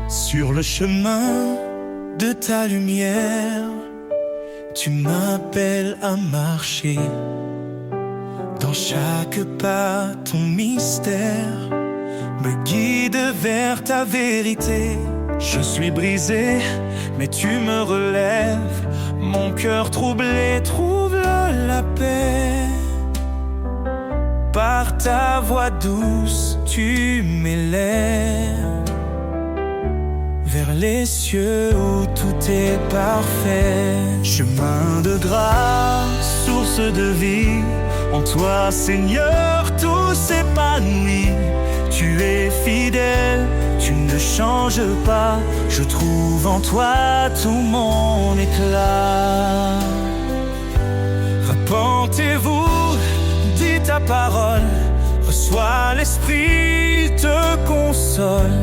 Sur le chemin de ta lumière, tu m'appelles à marcher. Dans chaque pas, ton mystère me guide vers ta vérité. Je suis brisé, mais tu me relèves. Mon cœur troublé trouve la paix. Par ta voix douce, tu m'élèves vers les cieux où tout est parfait. Chemin de grâce, source de vie, en toi, Seigneur, tout s'épanouit. Tu es fidèle, tu ne changes pas. Je trouve en toi tout mon éclat. Repentez-vous, dis ta parole. Reçois l'Esprit, te console.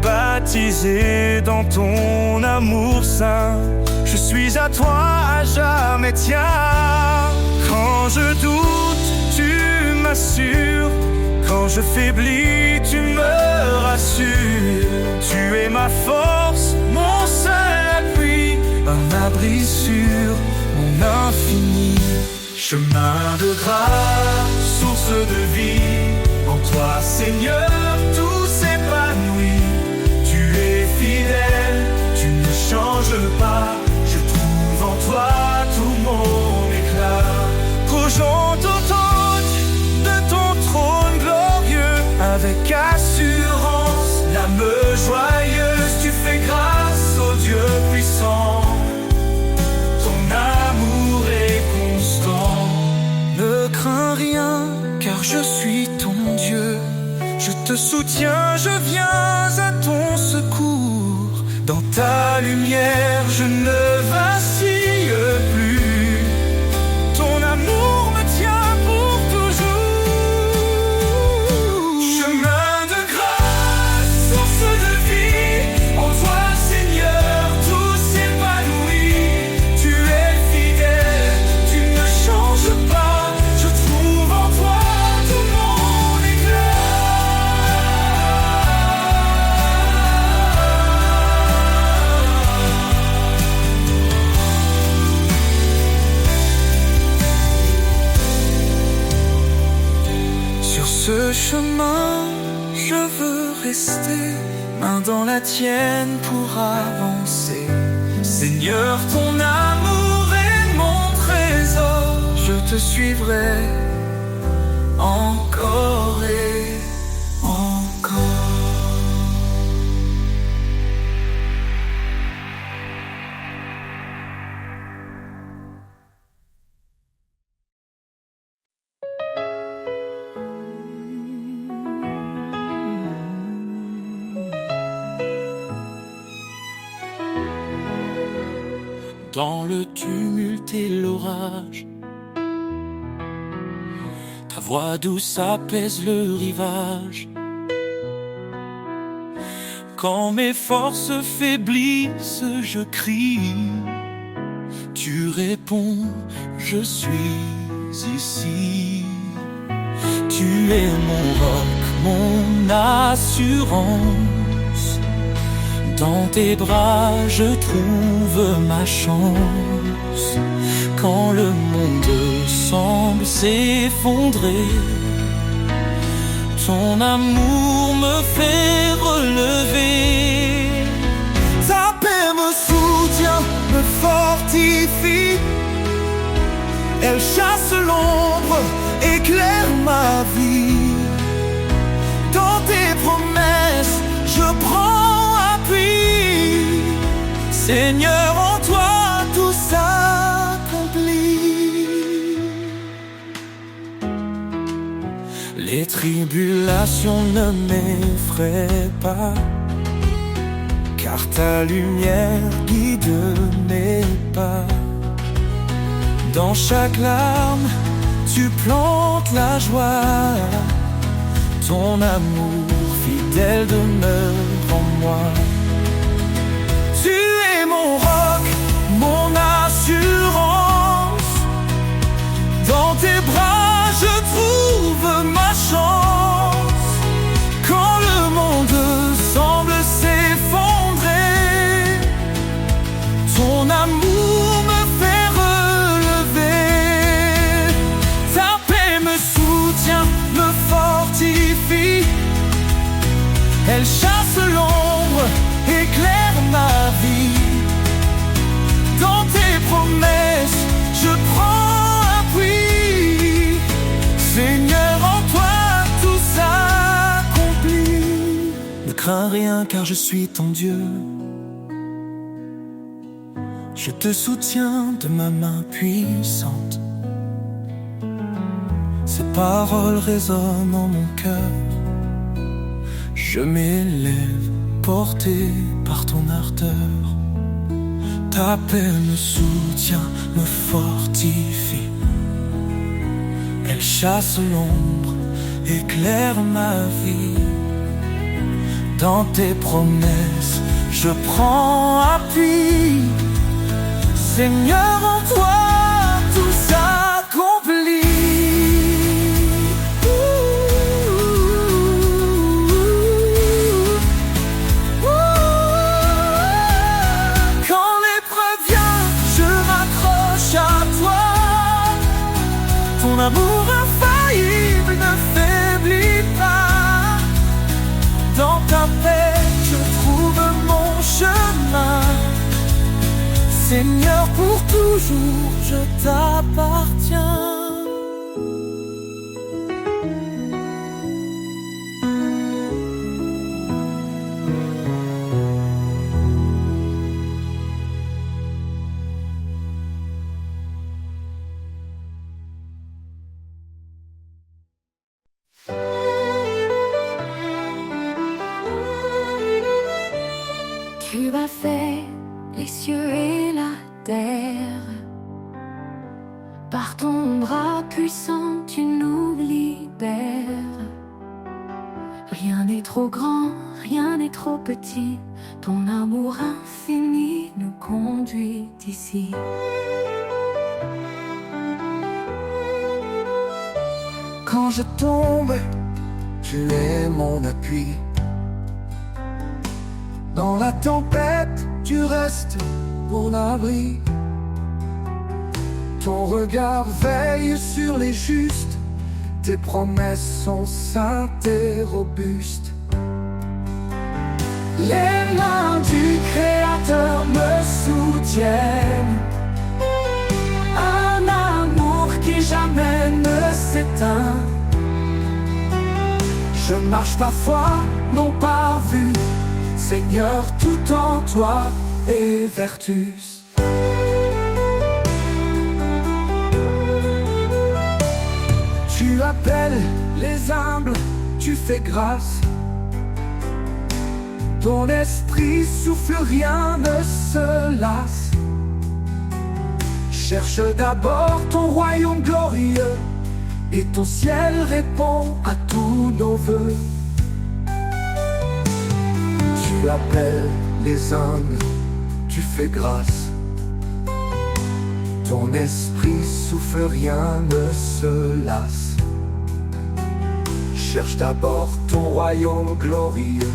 Baptisé dans ton amour saint, je suis à toi à jamais, tiens. Quand je doute, tu m'assures. Quand je faiblis, tu me rassures. Tu es ma force, mon seul appui, un abri sur mon infini. Chemin de grâce, source de vie, en toi, Seigneur, tout s'épanouit. Tu es fidèle, tu ne changes pas. Je trouve en toi tout mon éclat. Qu'aujourd'hui de ton trône glorieux, avec assurance, l'âme joyeuse, tu fais grâce au Dieu puissant. Ton amour est constant. Ne crains rien, car je suis ton Dieu. Je te soutiens, je viens à ton secours. Dans ta lumière, je ne vacille plus. Ton amour me tient pour toujours. Chemin de grâce, source de vie, en toi, Seigneur, tout s'épanouit. Tu es fidèle, tu ne changes pas. Je trouve en toi tout mon éclat. Sur ce chemin, je veux rester, main dans la tienne pour avancer. Seigneur, ton amour est mon trésor. Je te suivrai encore et encore. Dans le tumulte et l'orage, ta voix douce apaise le rivage. Quand mes forces faiblissent, je crie. Tu réponds, je suis ici. Tu es mon roc, mon assurance. Dans tes bras, je trouve ma chance. Quand le monde semble s'effondrer, ton amour me fait relever. Ta paix me soutient, me fortifie. Elle chasse l'ombre, éclaire ma vie. Dans tes promesses, je prends appui. Seigneur, en toi tout s'accomplit. Les tribulations ne m'effraient pas, car ta lumière guide mes pas. Dans chaque larme, tu plantes la joie. Ton amour fidèle demeure en moi. Tu es mon roc, mon assurance. Dans tes bras, je trouve ma chance. Quand le monde semble s'effondrer, éclaire ma vie. Dans tes promesses, je prends appui. Seigneur, en toi tout s'accomplit. Ne crains rien car je suis ton Dieu. Je te soutiens de ma main puissante. Ces paroles résonnent en mon cœur. Je m'élève, porté par ton ardeur. Ta paix me soutient, me fortifie. Elle chasse l'ombre, éclaire ma vie. Dans tes promesses, je prends appui. Seigneur, en toi tout s'accomplit. Quand l'épreuve vient, je m'accroche à toi. Ton amour infaillible ne faiblit pas. Dans ta paix, je trouve mon chemin. Seigneur, pour toujours, je t'appartiens. Tu as fait les cieux et la terre. Par ton bras puissant, tu nous libères. Rien n'est trop grand, rien n'est trop petit. Ton amour infini nous conduit ici. Quand je tombe, tu es mon appui. Dans la tempête, tu restes mon abri. Ton regard veille sur les justes. Tes promesses sont saintes et robustes. Les mains du Créateur me soutiennent. Un amour qui jamais ne s'éteint. Je marche par foi, non par vue. Seigneur, tout en toi est vertus. Tu appelles les humbles, tu fais grâce. Ton esprit souffle, rien ne se lasse. Cherche d'abord ton royaume glorieux, et ton ciel répond à tous nos vœux. Tu appelles les humbles, tu fais grâce. Ton esprit souffle, rien ne se lasse. Cherche d'abord ton royaume glorieux,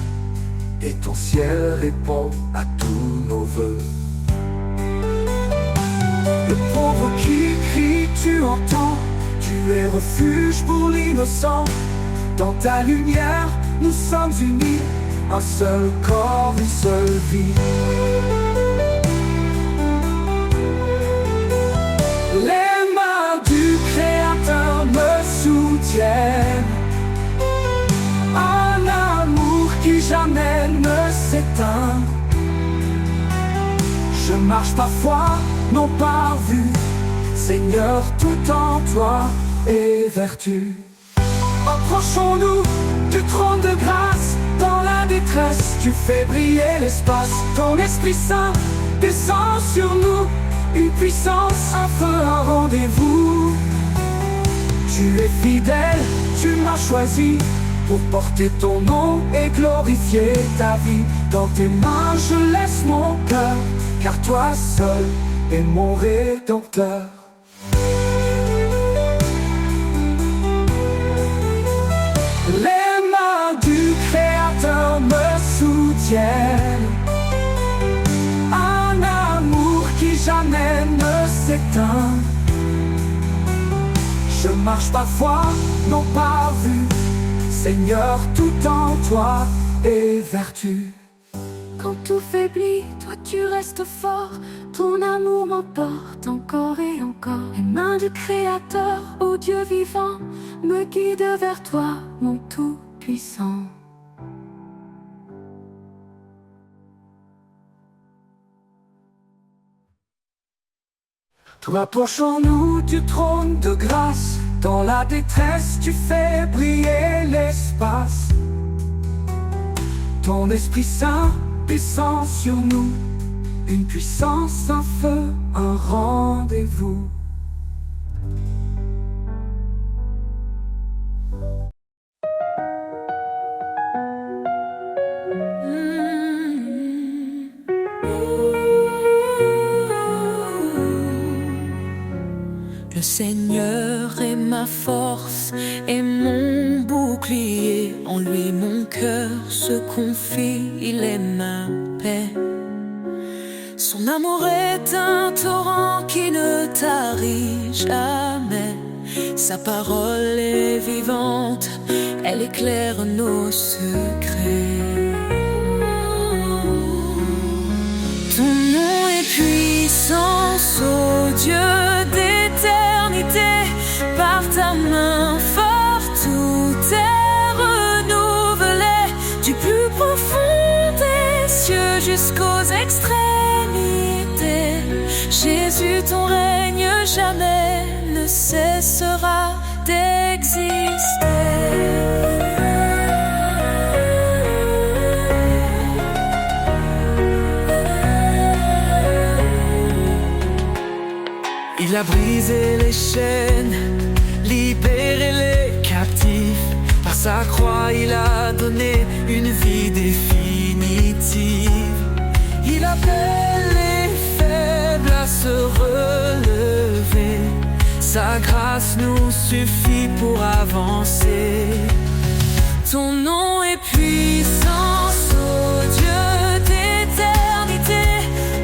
et ton ciel répond à tous nos vœux. Le pauvre qui crie, tu entends. Tu es refuge pour l'innocent. Dans ta lumière, nous sommes unis. Un seul corps, une seule vie. Les mains du Créateur me soutiennent. Un amour qui jamais ne s'éteint. Je marche par foi, non par vue. Seigneur, tout en toi est vertu. Approchons-nous du trône de grâce. Dans la détresse, tu fais briller l'espace. Ton Esprit Saint descend sur nous. Une puissance, un feu, un rendez-vous. Tu es fidèle, tu m'as choisi pour porter ton nom et glorifier ta vie. Dans tes mains je laisse mon cœur, car toi seul es mon Rédempteur. Les mains du Créateur me soutiennent. Un amour qui jamais ne s'éteint. Je marche par foi, non par vue. Seigneur, tout en toi est vertu. Quand tout faiblit, toi tu restes fort. Ton amour m'emporte encore et encore. Les mains du Créateur, ô Dieu vivant, me guident vers toi, mon Tout-Puissant. Toi approchons-nous du trône de grâce. Dans la détresse, tu fais briller l'espace. Ton Esprit Saint descend sur nous. Une puissance, un feu, un rendez-vous. Le Seigneur est ma force et mon bouclier. En lui mon cœur se confie, il est ma paix. Son amour est un torrent qui ne tarit jamais. Sa parole est vivante, elle éclaire nos secrets. Ton nom est puissance, ô Dieu d'éternité. Par ta main forte, tout est renouvelé. Du plus profond des cieux jusqu'aux extrémités. Jésus, ton règne jamais ne cessera d'exister. Il a brisé les chaînes, libéré les captifs. Par sa croix, il a donné une vie définitive. Il appelle les faibles à se relever. Sa grâce nous suffit pour avancer. Ton nom est puissance, ô Dieu d'éternité.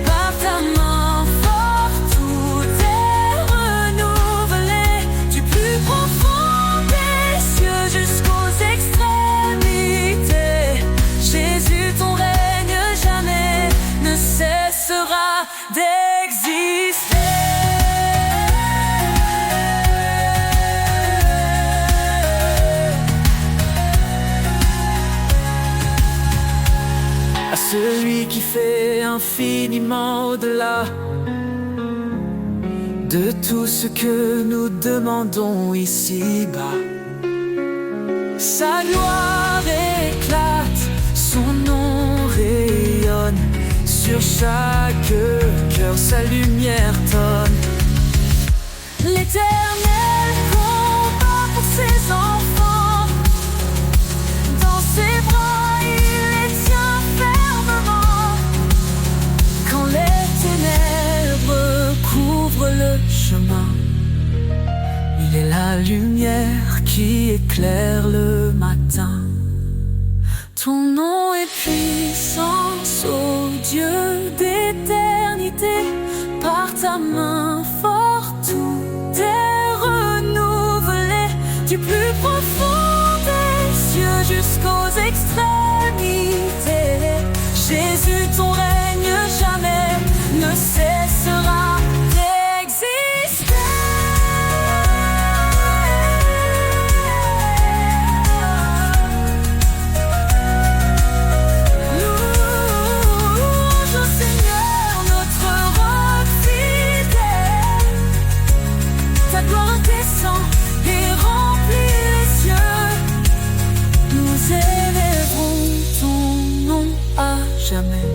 Par ta main forte, tout est renouvelé. Du plus profond des cieux jusqu'aux extrémités. Jésus, ton règne jamais ne cessera d'exister. À celui qui fait infiniment au-delà de tout ce que nous demandons ici-bas. Sa gloire éclate, son nom rayonne. Sur chaque cœur, sa lumière tonne. L'Éternel combat pour ses enfants. Dans ses bras, il les tient fermement. Quand les ténèbres couvrent le chemin, Il est la lumière qui éclaire le matin. ton nom est puissance, ô Dieu d'éternité. Par ta main forte, tout est renouvelé. Du plus profond des cieux jusqu'aux extrémités. Jésus, ton règne jamais ne cessera d'exister. Louange au Seigneur, notre roc fidèle. Ta gloire descend et remplit les cieux. Nous élèverons ton nom à jamais.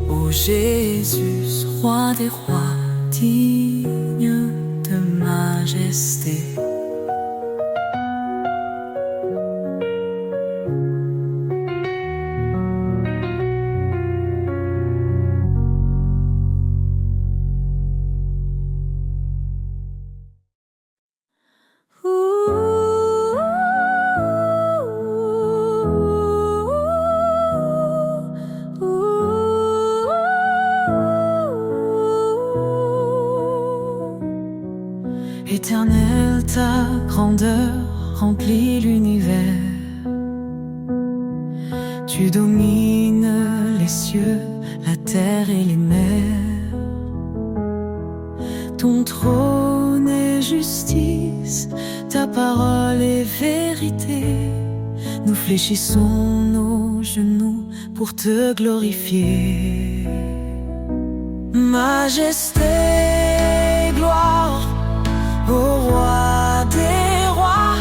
Ô Jésus, roi des rois, digne de majesté. Éternel, ta grandeur remplit l'univers. Tu domines domines les cieux, la terre et les mers. Ton trône est justice, ta parole est vérité. Nous fléchissons nos genoux pour te glorifier. Majesté, gloire au roi des rois.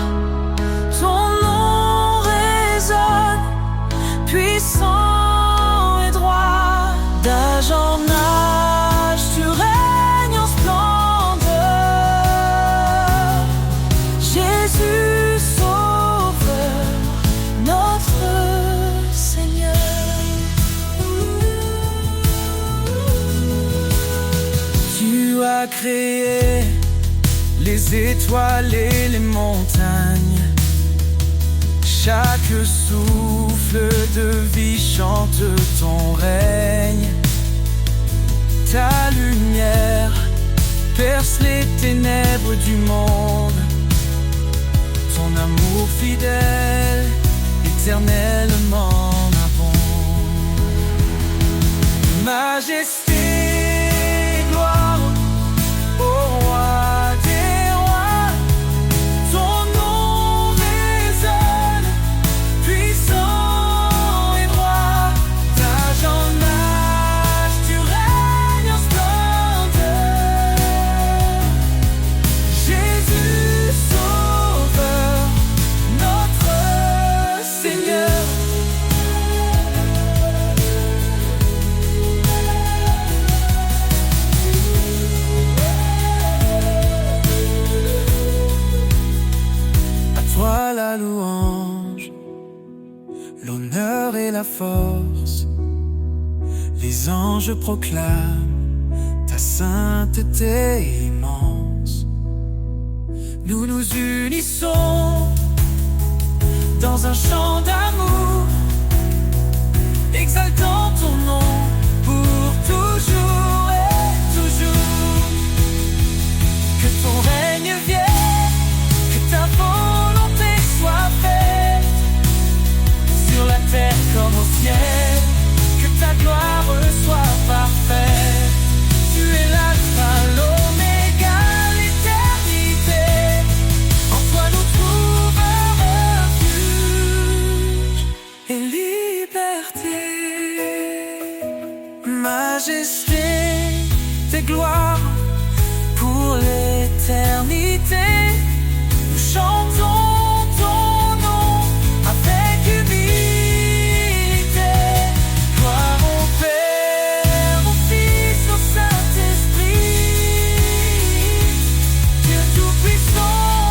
Ton nom résonne, puissant et droit. D'âge en âge, tu règnes en splendeur. Jésus, Sauveur, notre Seigneur. Tu as créé les étoiles et les montagnes. Chaque souffle de vie chante ton règne. Ta lumière perce les ténèbres du monde. Ton amour fidèle, éternellement abonde. Majesté, gloire au roi des rois. Ton nom résonne, puissant et droit. D'âge en âge, tu règnes en splendeur. Jésus, Sauveur, notre Seigneur. À toi la louange, l'honneur et la force. Les anges proclament ta sainteté immense. Nous nous unissons dans un chant d'amour, exaltant ton nom pour toujours et toujours. Que ton règne vienne, que ta volonté soit faite, sur la terre comme au ciel, que ta gloire soit parfaite. Tu es l'alpha, l'oméga, l'éternité. En toi nous trouvons refuge et liberté. Majesté, tes gloires pour l'éternité. Nous chantons ton nom avec humilité. Gloire au Père, au Fils, au Saint-Esprit. Dieu Tout-Puissant,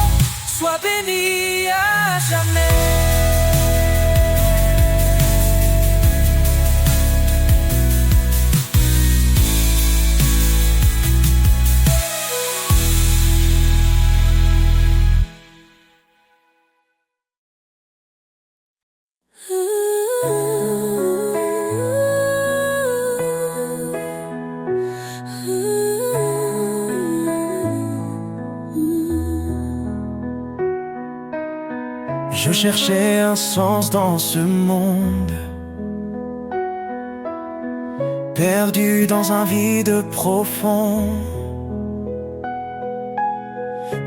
sois béni à jamais. Je cherchais un sens dans ce monde, perdu dans un vide profond.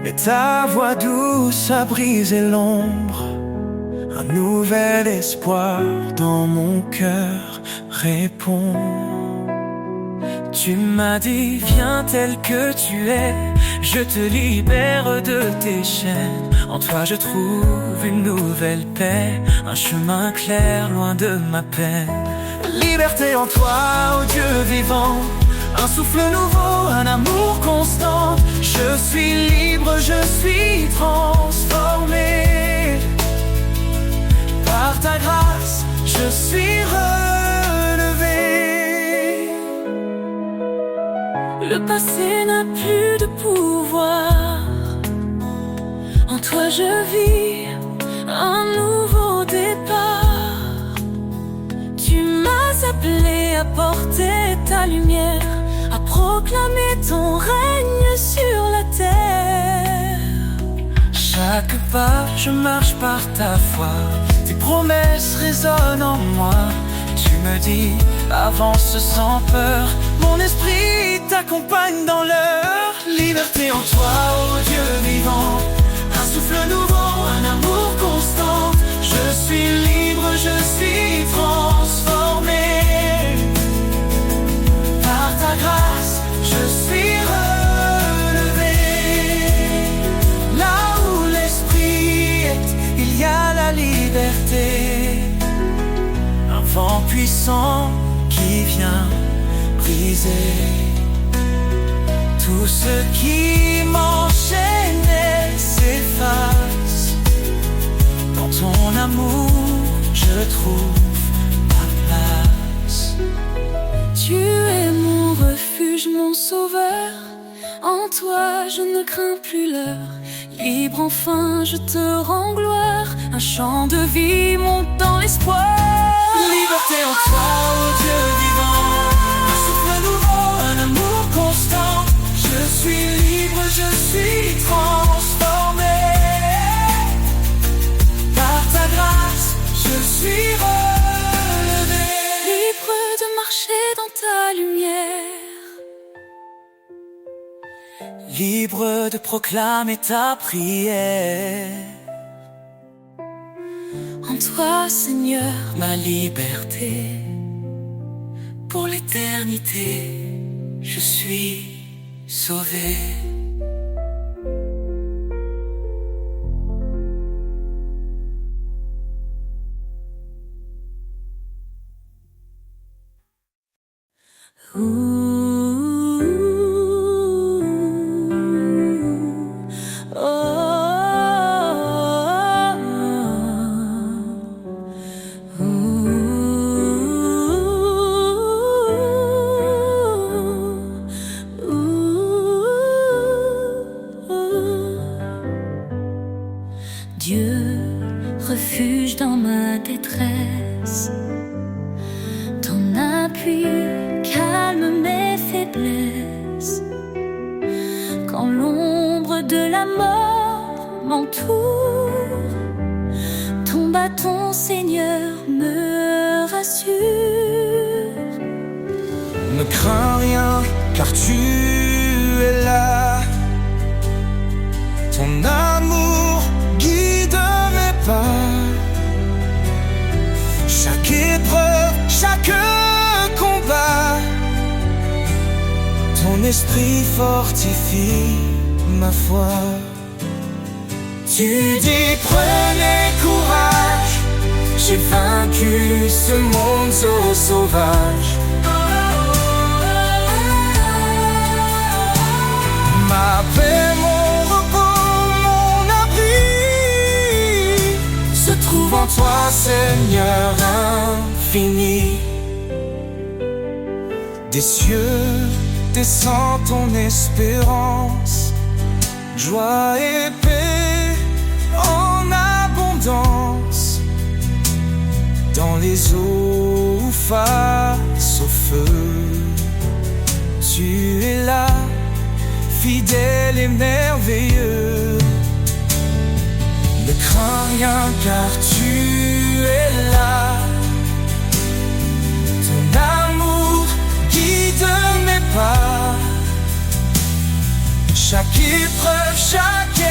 Mais ta voix douce a brisé l'ombre. Un nouvel espoir dans mon cœur répond. Tu m'as dit, viens tel que tu es, je te libère de tes chaînes. En toi je trouve une nouvelle paix, un chemin clair loin de ma peine. Liberté en toi, ô Dieu vivant, un souffle nouveau, un amour constant. Je suis libre, je suis transformé. Par ta grâce, je suis relevé. Le passé n'a plus de pouvoir. En toi je vis un nouveau départ. Tu m'as appelé à porter ta lumière, à proclamer ton règne sur la terre. Chaque pas je marche par ta foi, tes promesses résonnent en moi. me dit, avance sans peur, mon esprit t'accompagne dans l'heure. Liberté en toi, ô Dieu vivant, un souffle nouveau, un amour constant. Je suis libre, je suis transformé. Par ta grâce, je suis relevé. Là où l'esprit est, il y a la liberté. Un vent puissant qui vient briser tout ce qui m'enchaînait s'efface. Dans ton amour, je trouve ma place. Tu es mon refuge, mon sauveur. En toi, je ne crains plus l'heure. Libre enfin, je te rends gloire. Un chant de vie monte dans l'espoir. Liberté en toi, ô Dieu vivant, un souffle nouveau, un amour constant. Je suis libre, je suis transformé. Par ta grâce, je suis relevé. Libre de marcher dans ta lumière. Libre de proclamer ta prière. En toi, Seigneur, Ma liberté, pour l'éternité, je suis sauvé. Dieu, refuge dans ma détresse, ton appui calme mes faiblesses. Quand l'ombre de la mort m'entoure, ton bâton, Seigneur, me rassure. Ne crains rien, car tu es là. Ton amour guide mes pas. Chaque épreuve, chaque combat, ton esprit fortifie ma foi. Tu dis prenez courage, j'ai vaincu ce monde so sauvage. Ma paix, mon repos, mon abri se trouve en toi, Seigneur infini. Des cieux descend ton espérance, joie et paix en abondance. Dans les eaux face au feu, tu es là, fidèle et merveilleux. Ne crains rien car tu es là. Ton amour guide mes pas. Chaque épreuve, chaque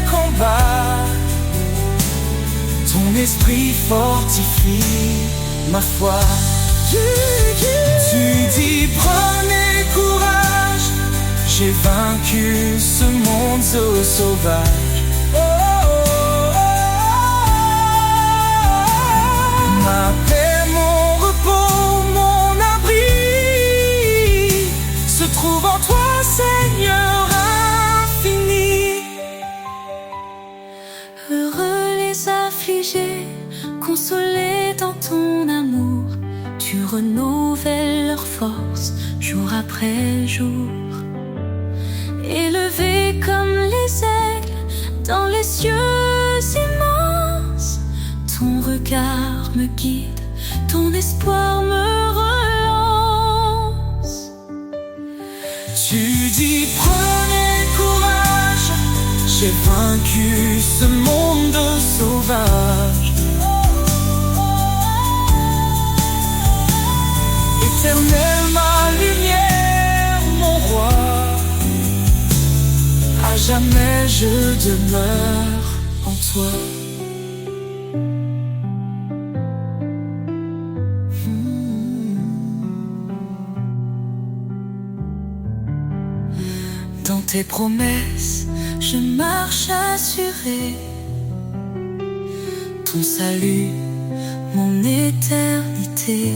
combat, ton esprit fortifie ma foi. Tu dis prenez courage, j'ai vaincu ce monde so sauvage. Ma paix, mon repos, mon abri se trouve en toi, Seigneur infini. Heureux les affligés, consolés dans ton amour. Tu renouvelles leur force jour après jour. Élevés comme les aigles dans les cieux immenses, ton regard me guide, ton espoir me relance. Tu dis prenez courage, j'ai vaincu ce monde sauvage. Éternel, ma lumière, mon roi, à jamais je demeure en toi. Dans tes promesses, je marche assuré. Ton salut, mon éternité.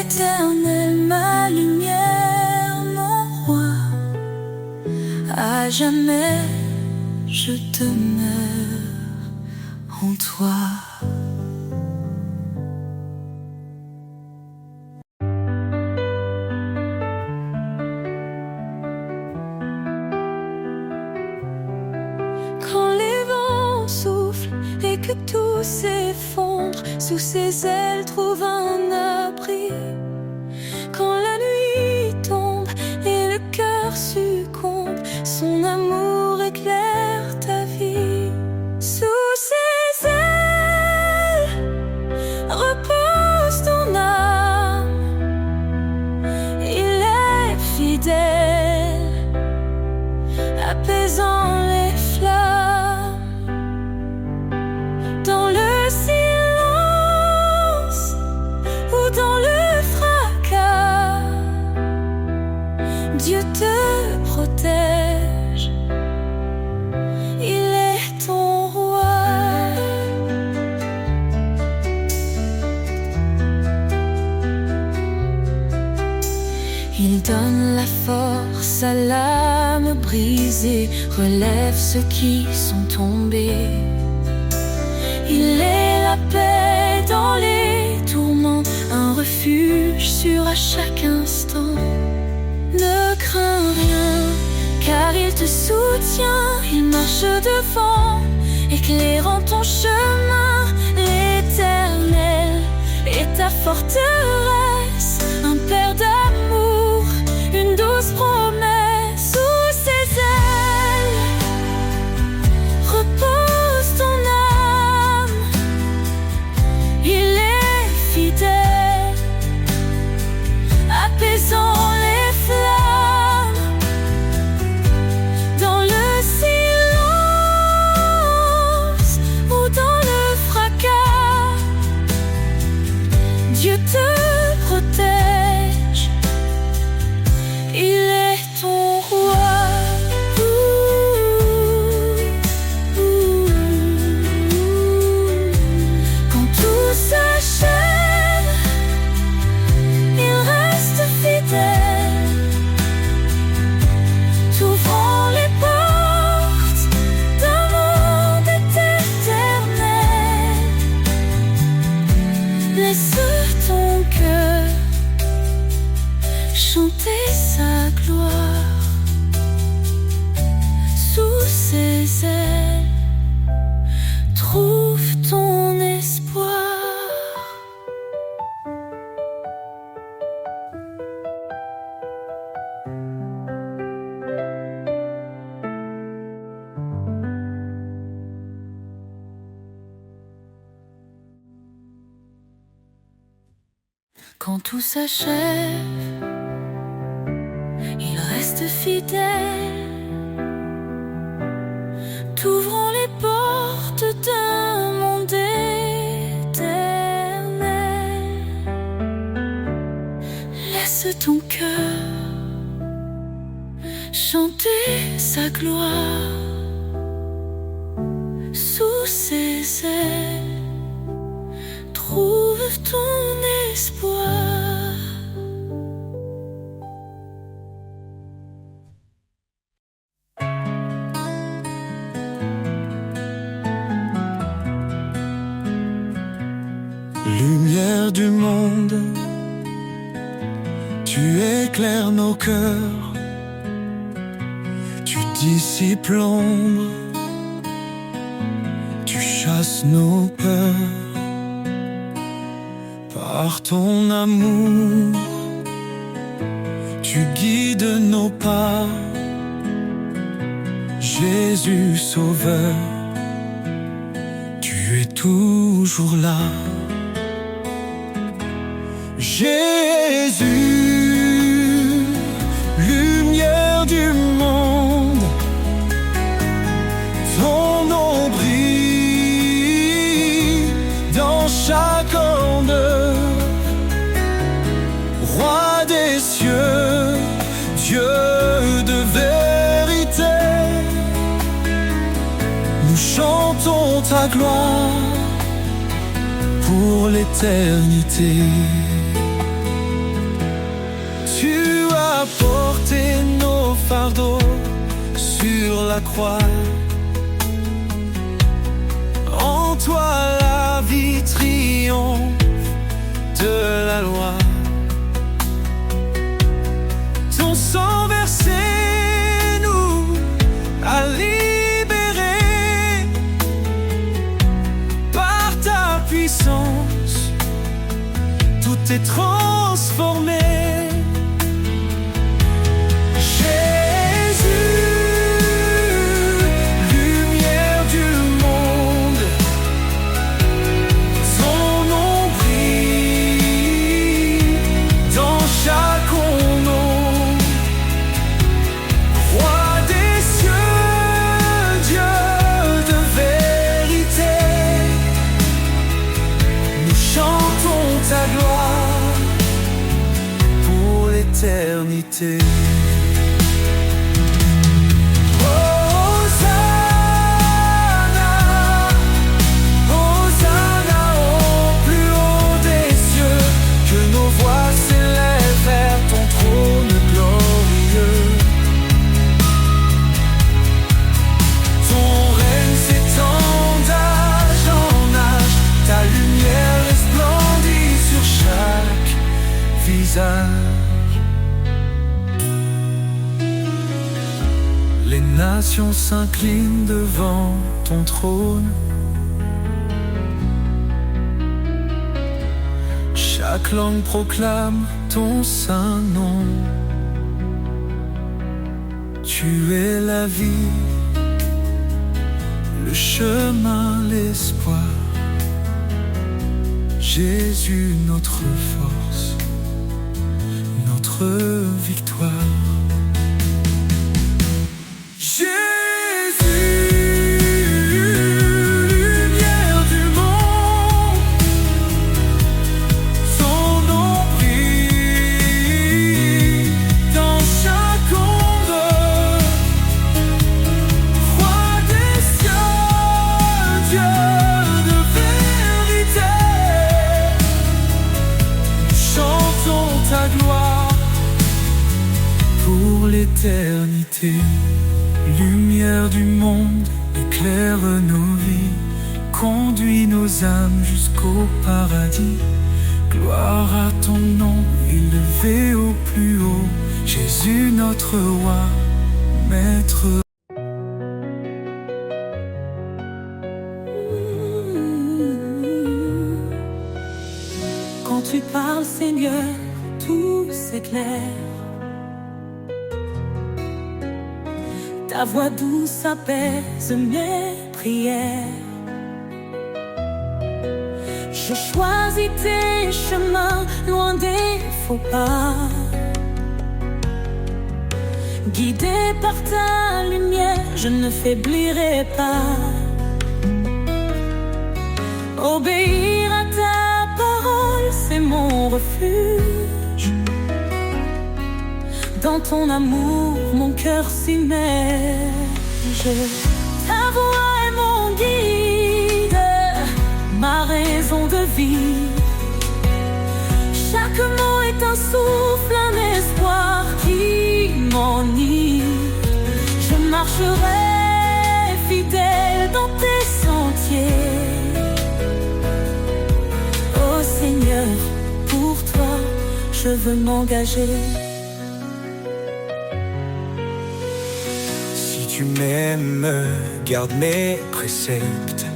Éternel, ma lumière, mon roi, à jamais je demeure en toi. Quand les vents soufflent et que tout s'effondre, sous ses ailes trouve un abri. Quand la nuit tombe et le cœur succombe, son amour éclaire ta vie. Sous ses ailes repose ton âme. Il est fidèle, apaisant les flammes. Dans le silence ou dans le fracas, Dieu te protège, il est ton roi. Il donne la force à l'âme brisée, relève ceux qui sont tombés. Il est la paix dans les tourments, un refuge sûr à chaque instant. Ne crains rien, car il te soutient. Il marche devant, éclairant ton chemin. L'Éternel est ta forteresse, un père d'amour, une douce promesse. Sous ses ailes repose ton âme. Il est fidèle, apaisant les flammes. Dans le silence ou dans le fracas, Dieu te protège, il est ton roi. Quand tout s'achève, il reste fidèle, t'ouvrant les portes d'un monde éternel. Laisse ton cœur chanter sa gloire. Sous ses ailes, trouve ton espoir. Quand tout s'achève, il reste fidèle, t'ouvrant les portes d'un monde éternel. Laisse ton cœur chanter sa gloire. Sous ses ailes, trouve ton espoir. Lumière du monde, tu éclaires nos cœurs, tu dissipes l'ombre, tu chasses nos peurs. Par ton amour, tu guides nos pas. Jésus Sauveur, tu es toujours là. Jésus, lumière du monde, ton nom brille dans chaque ardeur. Roi des cieux, Dieu de vérité, nous chantons ta gloire pour l'éternité. Tu as porté nos fardeaux sur la croix. En toi la vie triomphe de la loi. Ton sang versé nous a libérés. Par ta puissance, tout est transformé. Ta gloire pour l'éternité. Hosanna, Hosanna au plus haut des cieux, que nos voix s'élèvent vers ton trône glorieux. Ton règne s'étend d'âge en âge, ta lumière resplendit sur chaque visage. Les nations s'inclinent devant ton trône. Chaque langue proclame ton saint nom. Tu es la vie, le chemin, l'espoir. Jésus, notre force, notre victoire. Ta gloire pour l'éternité. Lumière du monde, éclaire nos vies, conduis nos âmes jusqu'au paradis. Gloire à ton nom, élevé au plus haut, Jésus notre roi, maître. Quand tu parles, Seigneur, tout s'éclaire. Ta voix douce apaise mes prières. Je choisis tes chemins loin des faux pas. Guidé par ta lumière, je ne faiblirai pas. Obéir à ta parole, c'est mon refuge. Dans ton amour, mon cœur s'immerge. Ta voix est mon guide, ma raison de vie. Chaque mot est un souffle, un espoir qui m'enivre. Je marcherai fidèle dans tes sentiers. Oh Seigneur, pour toi, je veux m'engager. Tu m'aimes, garde mes préceptes.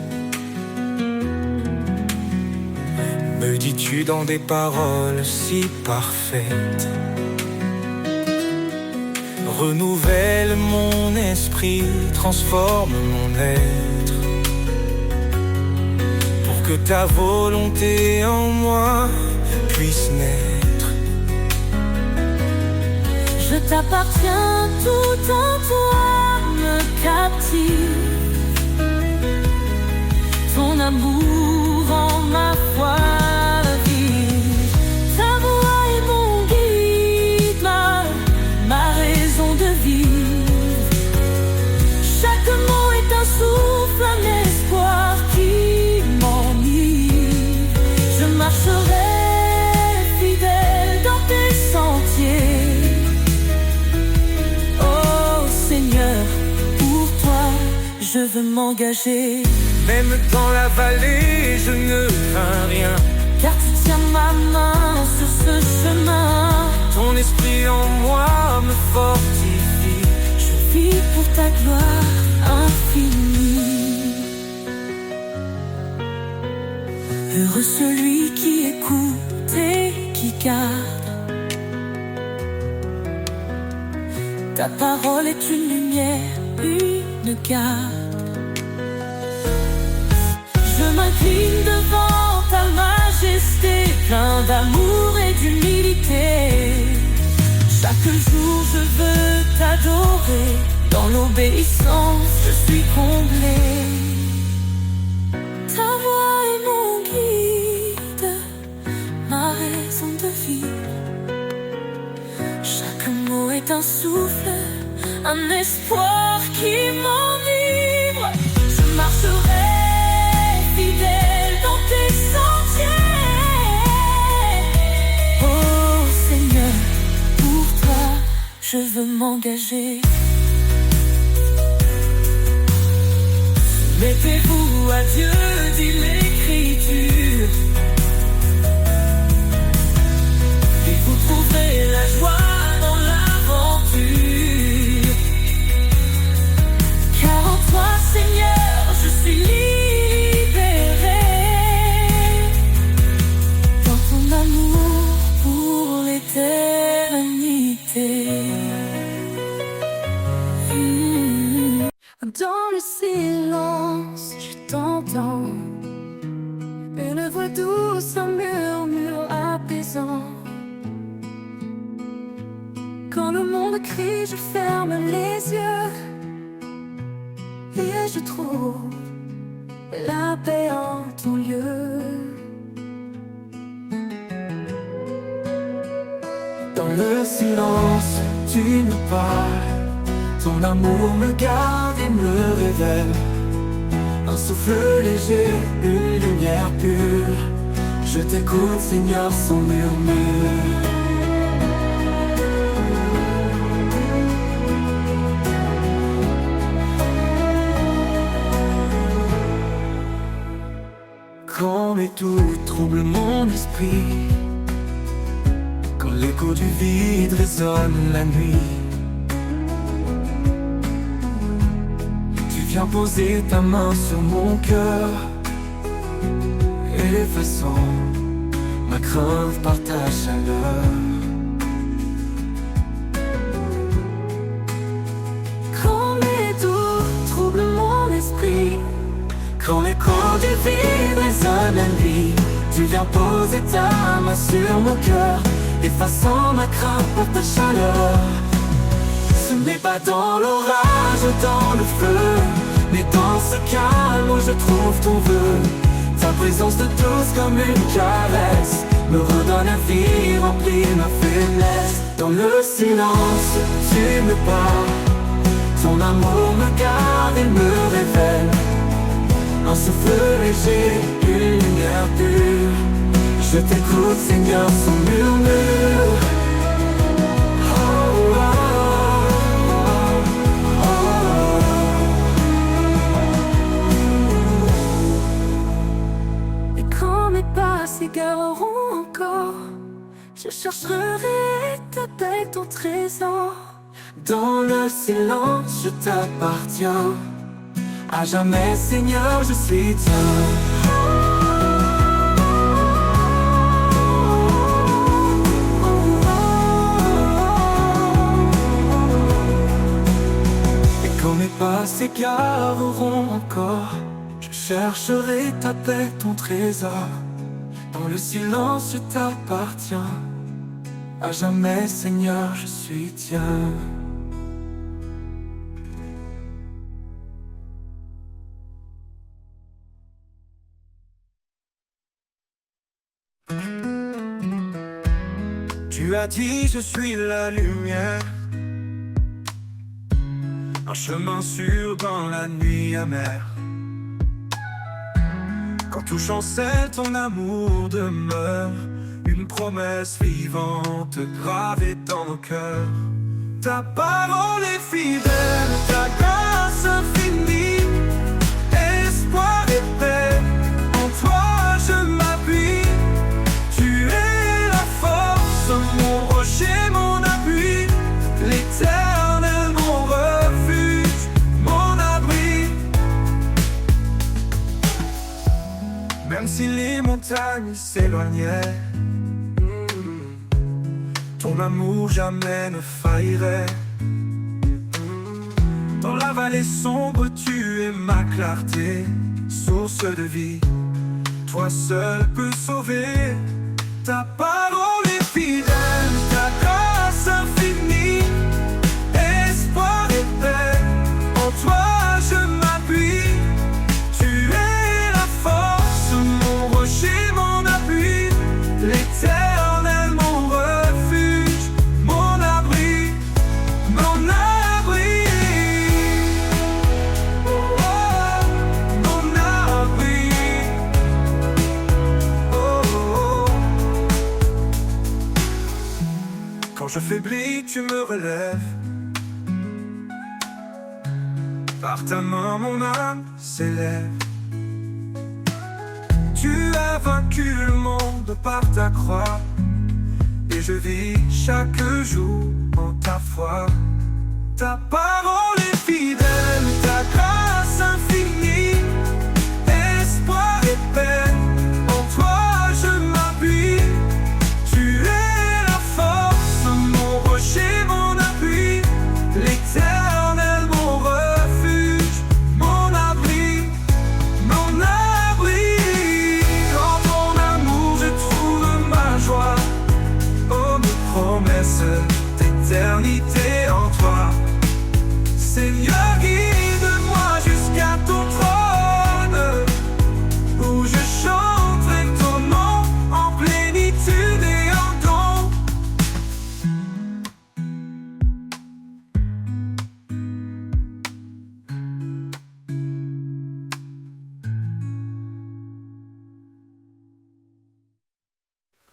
Me dis-tu dans des paroles si parfaites. Renouvelle mon esprit, transforme mon être, pour que ta volonté en moi puisse naître. t'appartiens, tout en toi me captive. Ton amour en ma foi vive. Ta voix est mon guide, ma raison de vivre. Chaque mot est un souffle, un espoir qui m'enivre. Je marcherai fidèle dans tes sentiers. Oh Seigneur, pour toi, je veux m'engager. Même dans la vallée, je ne crains rien, Car tu tiens ma main sur ce chemin. ton esprit en moi me fortifie. Je vis pour ta gloire infinie. Heureux celui qui écoute et qui garde. Ta parole est une lumière, une garde. Je m'incline devant ta majesté, plein d'amour et d'humilité. Chaque jour je veux t'adorer, dans l'obéissance je suis comblé. Ta voix est mon guide, ma raison de vivre. Chaque mot est un souffle, un espoir qui m'enivre. Je marcherai fidèle dans tes sentiers. Oh Seigneur, pour toi, je veux m'engager. Mettez-vous à Dieu, dit l'Écriture, et vous trouverez la joie dans l'aventure. Car en toi, Seigneur, je suis libéré. Dans ton amour pour l'éternité. Dans le silence, je t'entends. Une voix douce, un murmure apaisant. Quand le monde crie, je ferme les yeux et je trouve la paix en ton lieu. Dans le silence, tu me parles. Ton amour me garde et me révèle. Un souffle léger, une lumière pure. Je t'écoute, Seigneur, sans murmure. Quand mes doutes troublent mon esprit, quand l'écho du vide résonne la nuit, tu viens poser ta main sur mon cœur, effaçant ma crainte par ta chaleur. Quand mes doutes troublent mon esprit, Quand l'écho du vide résonne la nuit, tu viens poser ta main sur mon cœur, effaçant ma crainte par ta chaleur. Ce n'est pas dans l'orage, dans le feu, mais dans ce calme où je trouve ton vœu. Ta présence de douce comme une caresse me redonne la vie, remplit ma faiblesse. Dans le silence, tu me parles. Ton amour me garde et me révèle. Un souffle léger, une lumière pure. Je t'écoute, Seigneur, sans murmure. Oh, oh, oh, oh. et quand mes pas s'égareront encore, je chercherai ta paix, ton trésor. Dans le silence, je t'appartiens. À jamais, Seigneur, je suis tien. Et quand mes pas s'égareront encore, je chercherai ta paix, ton trésor. Dans le silence, je t'appartiens. À jamais, Seigneur, je suis tien. Tu as dit, je suis la lumière, un chemin sûr dans la nuit amère. Quand tout chancelle, ton amour demeure, une promesse vivante gravée dans nos cœurs. Ta parole est fidèle, ta grâce infinie, espoir et paix, en toi je m'appuie. Tu es la force, mon rocher, mon appui, l'Éternel, mon refuge, mon abri. Même si les montagnes s'éloignaient, ton amour jamais ne faillirait. Dans la vallée sombre, tu es ma clarté, source de vie, toi seul peux sauver. Ta parole est fidèle, ta grâce infinie, espoir et paix, en toi je m'appuie. Tu es la force, mon rocher, mon appui, l'Éternel, mon refuge, mon abri, mon abri. Oh, mon abri. Oh. Quand je faiblis, tu me relèves. Par ta main, mon âme s'élève. Tu as vaincu le monde par ta croix, et je vis chaque jour en ta foi. Ta parole est fidèle, ta grâce infinie, espoir et paix, en toi je m'appuie. Tu es la force, mon rocher, mon appui, l'Éternel, mon refuge, mon abri, mon abri. Dans ton amour je trouve ma joie, oh mes promesses d'éternité en toi. Seigneur, guide-moi jusqu'à ton trône, où je chanterai ton nom en plénitude et en don.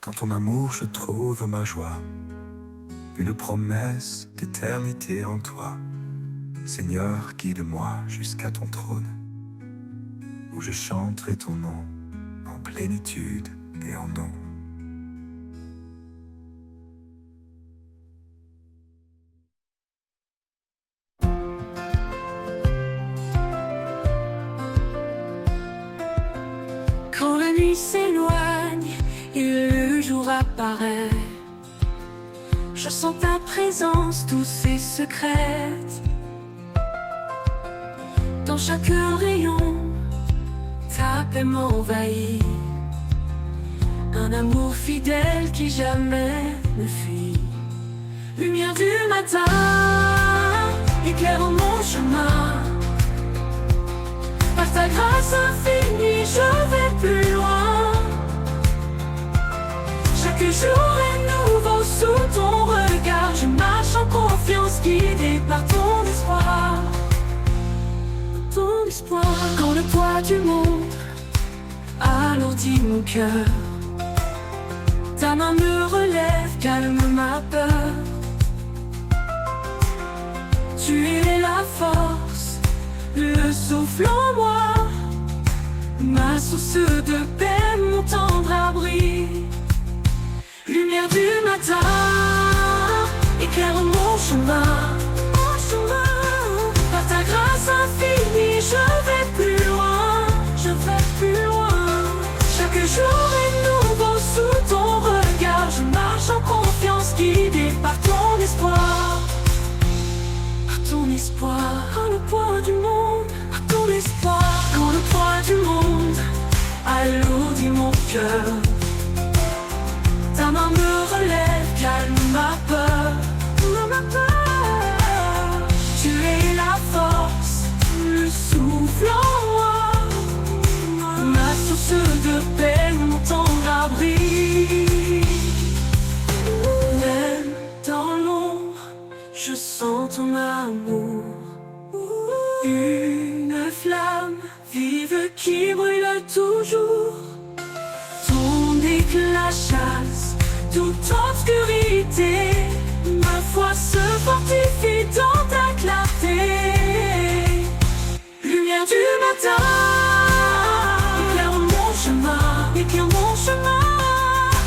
Dans ton amour je trouve ma joie, une promesse d'éternité en toi. Seigneur, guide-moi jusqu'à ton trône, où je chanterai ton nom en plénitude et en don. Quand la nuit s'éloigne et le jour apparaît, je sens ta présence douce et secrète. Dans chaque rayon, ta paix m'envahit, un amour fidèle qui jamais ne fuit. Lumière du matin, éclairant mon chemin. Par ta grâce infinie, je vais plus loin. Chaque jour est nouveau sous ton regard. Je marche en confiance, guidé par ton espoir. Ton espoir. Quand le poids du monde alourdit mon cœur, ta main me relève, calme ma peur. Tu es la force, le souffle en moi, ma source de paix, mon tendre abri. Lumière du matin, éclaire mon chemin. Par ta grâce infinie, je vais plus loin, je vais plus loin. Chaque jour est nouveau sous ton regard. Je marche en confiance, guidé par ton espoir. Par ton espoir. Quand le poids du monde, par ton espoir. Quand le poids du monde alourdit mon cœur, ta main me relève, calme toute obscurité, ma foi se fortifie dans ta clarté. Lumière du matin, éclaire mon chemin, éclaire mon chemin.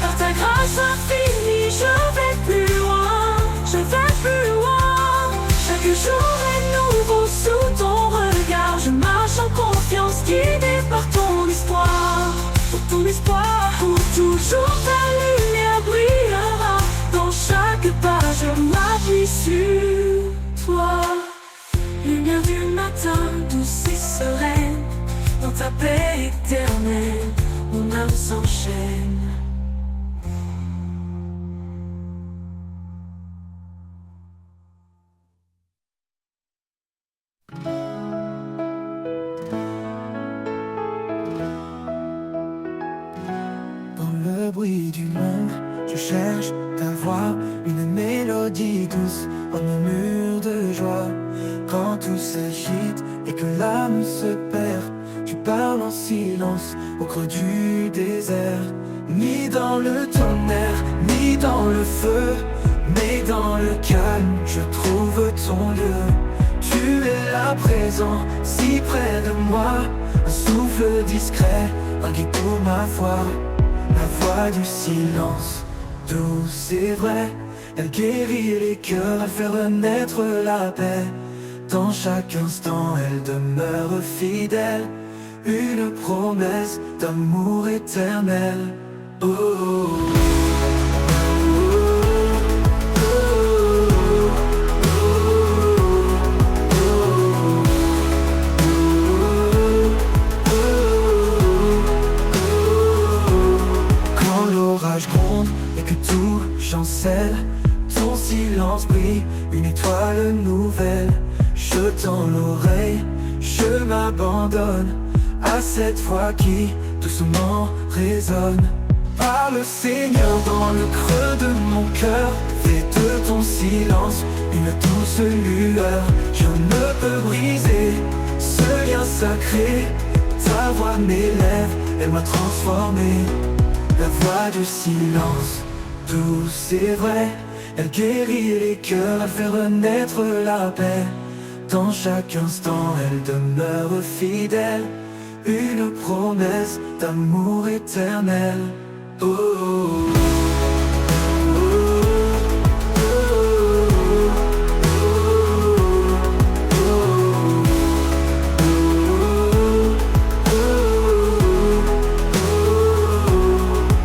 Par ta grâce infinie, je vais plus loin, je vais plus loin. Chaque jour est nouveau sous ton regard. Je marche en confiance, guidé par ton espoir. Pour ton espoir, pour toujours ta lumière brillera. Dans chaque pas, je m'appuie sur toi. Lumière du matin, douce et sereine, dans ta paix éternelle, mon âme s'enchaîne. Dans le bruit du monde, je cherche ta voix, une mélodie douce, un murmure de joie. Quand tout s'agite et que l'âme se perd, tu parles en silence au creux du désert. Ni dans le tonnerre, ni dans le feu, mais dans le calme, je trouve ton lieu. Tu es là présent, si près de moi, un souffle discret, un guide pour ma foi. La voix du silence, douce et vraie, elle guérit les cœurs, elle fait renaître la paix. Dans chaque instant, elle demeure fidèle, une promesse d'amour éternel. Oh, oh, quand l'orage gronde et que tout chancelle, ton silence brille, une étoile nouvelle. Je tends l'oreille, je m'abandonne à cette voix qui doucement résonne. Parle Seigneur dans le creux de mon cœur, fais de ton silence une douce lueur. Je ne peux briser ce lien sacré, ta voix m'élève, elle m'a transformé. La voix du silence, douce et vraie, elle guérit les cœurs, elle fait renaître la paix. Dans chaque instant, elle demeure fidèle, une promesse d'amour éternel. Oh, oh,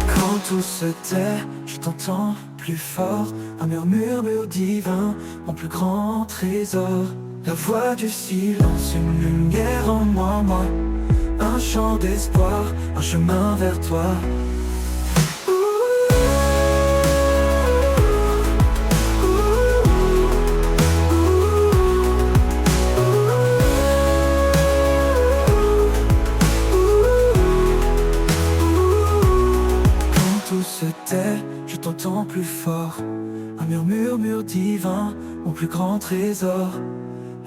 quand tout se tait, je t'entends plus fort, un murmure divin, mon plus grand trésor. La voix du silence, une lumière en moi, un chant d'espoir, un chemin vers toi. Quand tout se tait, je t'entends plus fort, un murmure divin, mon plus grand trésor.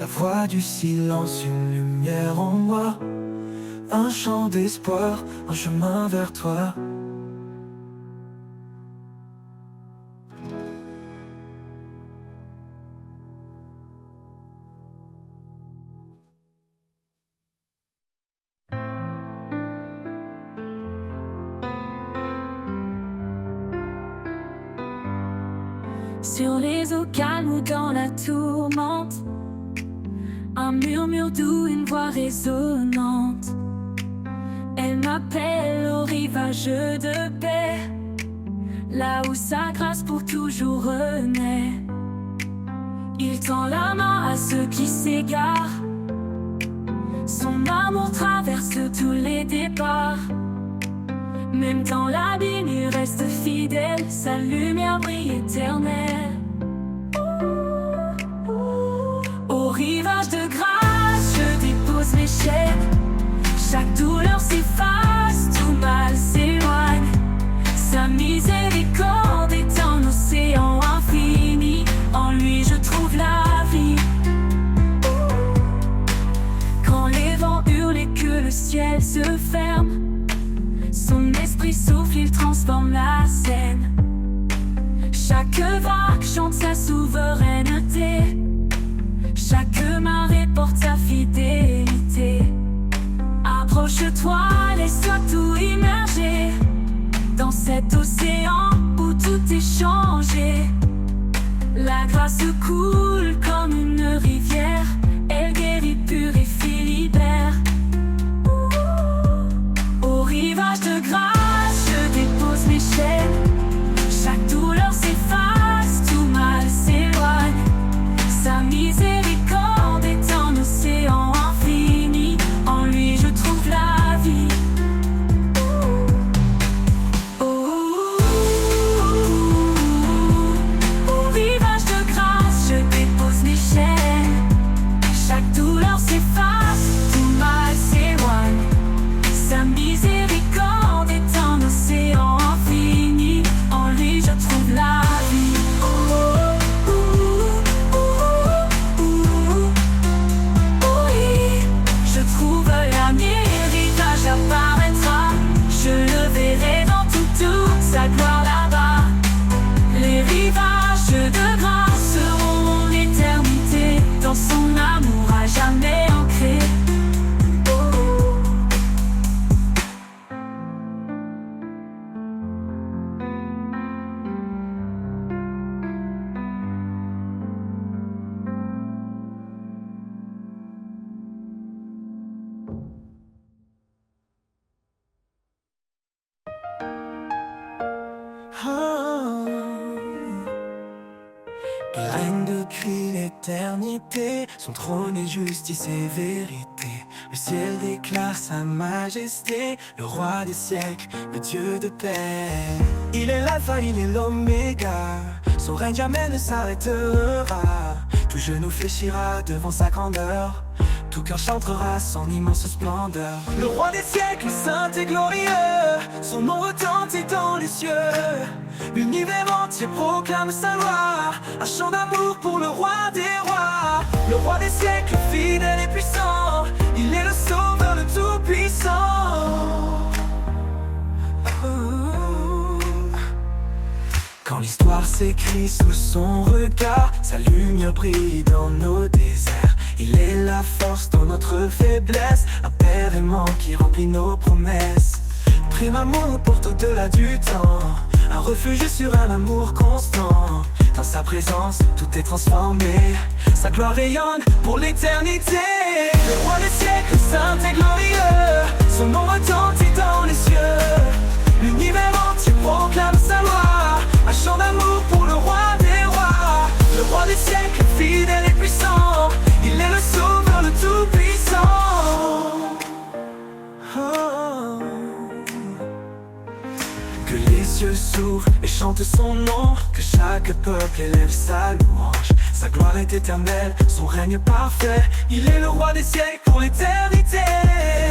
La voix du silence, une lumière en moi, un chant d'espoir, un chemin vers toi. Sur les eaux calmes ou dans la tourmente, un murmure doux, une voix résonnante. Elle m'appelle au rivage de paix, là où sa grâce pour toujours renaît. Il tend la main à ceux qui s'égarent, son amour traverse tous les départs. Même dans l'abîme, il reste fidèle, sa lumière brille éternelle. Au rivage de grâce, je dépose mes chaînes. Chaque douleur s'efface, tout mal s'éloigne. Sa miséricorde est un océan infini, en lui je trouve la vie. Quand les vents hurlent et que le ciel se ferme, son esprit souffle, il transforme la scène. Chaque vague chante sa souveraineté, chaque marée porte sa fidélité. Approche-toi, laisse-toi tout immerger dans cet océan où tout est changé. La grâce coule comme une rivière, elle guérit, purifie, libère. Au rivage de grâce, je dépose mes chaînes. Chaque douleur s'efface, tout mal s'éloigne. Sa miséricorde est un océan infini, en lui je trouve la vie. Au rivage de grâce, je dépose mes chaînes. Chaque douleur s'efface, tout mal s'éloigne. Sa miséricorde est un océan infini, en lui je trouve la vie. Oui, je trouve l'ami, l'héritage apparaîtra. Je le verrai dans toute sa gloire là-bas. Les rivages de grâce seront mon éternité, dans son amour à jamais ancré. Il règne depuis l'éternité, son trône est justice et vérité. Le ciel déclare sa majesté, le roi des siècles, le Dieu de paix. Il est l'alpha, il est l'oméga, son règne jamais ne s'arrêtera. Tout genou fléchira devant sa grandeur, tout cœur chantera son immense splendeur. Le roi des siècles, saint et glorieux, son nom retentit dans les cieux. L'univers entier proclame sa gloire, un chant d'amour pour le roi des rois. Le roi des siècles, fidèle et puissant, il est le sauveur, le tout-puissant. Quand l'histoire s'écrit sous son regard, sa lumière brille dans nos déserts. Il est la force dans notre faiblesse, un père aimant qui remplit nos promesses. Prime amour porte au-delà du temps, un refuge sur un amour constant. Dans sa présence, tout est transformé, sa gloire rayonne pour l'éternité. Le roi des siècles, saint et glorieux, son nom retentit dans les cieux. L'univers entier proclame sa gloire, un chant d'amour pour le roi des rois. Le roi des siècles, fidèle et puissant, il est le sauveur, le tout-puissant. Que les cieux s'ouvrent et chantent son nom, que chaque peuple élève sa louange. Sa gloire est éternelle, son règne parfait, il est le roi des siècles pour l'éternité.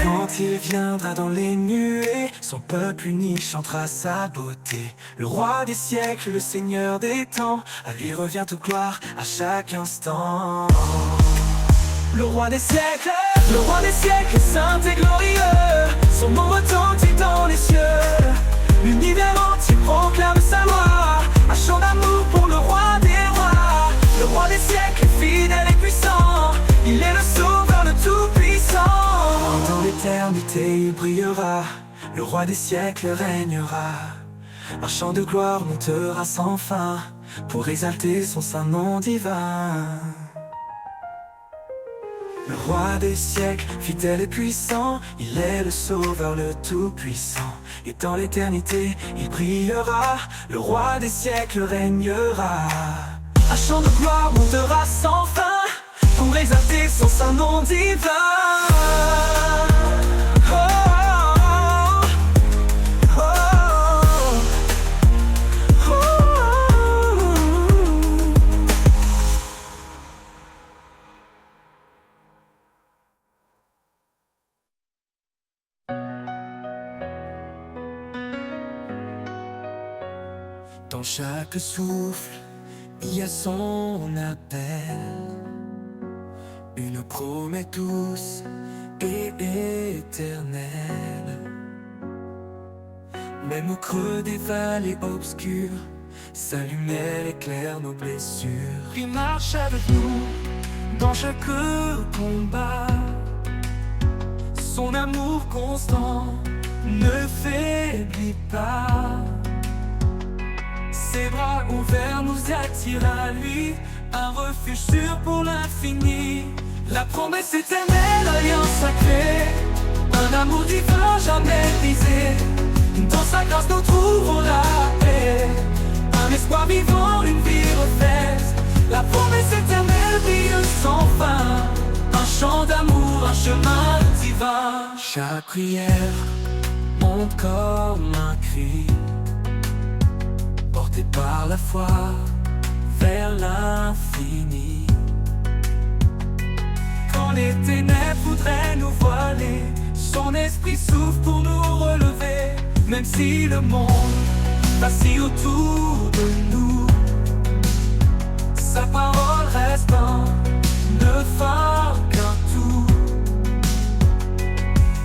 Quand il viendra dans les nuées, son peuple uni chantera sa beauté. Le roi des siècles, le seigneur des temps, à lui revient toute gloire à chaque instant. Le roi des siècles, saint et glorieux, son nom retentit dans les cieux. L'univers entier proclame sa gloire, un chant d'amour pour le roi des rois. Le roi des siècles, fidèle et puissant, il est le sauveur, le tout-puissant. Dans l'éternité il brillera, le roi des siècles régnera. Un chant de gloire montera sans fin, pour exalter son saint nom divin. Le roi des siècles, fidèle et puissant, il est le sauveur, le tout-puissant. Et dans l'éternité, il brillera, le roi des siècles régnera. Un chant de gloire montera sans fin, pour exalter son saint nom divin. Dans chaque souffle, il y a son appel, une promesse douce et éternelle. Même au creux des vallées obscures, sa lumière éclaire nos blessures. Il marche avec nous dans chaque combat. Son amour constant ne faiblit pas. Ses bras ouverts nous attirent à lui, un refuge sûr pour l'infini. La promesse éternelle, alliance sacrée, un amour divin jamais brisé. Dans sa grâce nous trouvons la paix, un espoir vivant, une vie refaite. La promesse éternelle brille sans fin, un chant d'amour, un chemin divin. Chaque prière monte comme un cri, porté par la foi vers l'infini. Quand les ténèbres voudraient nous voiler, son esprit souffle pour nous relever. Même si le monde vacille autour de nous, sa parole reste un ne phare qu'un tout.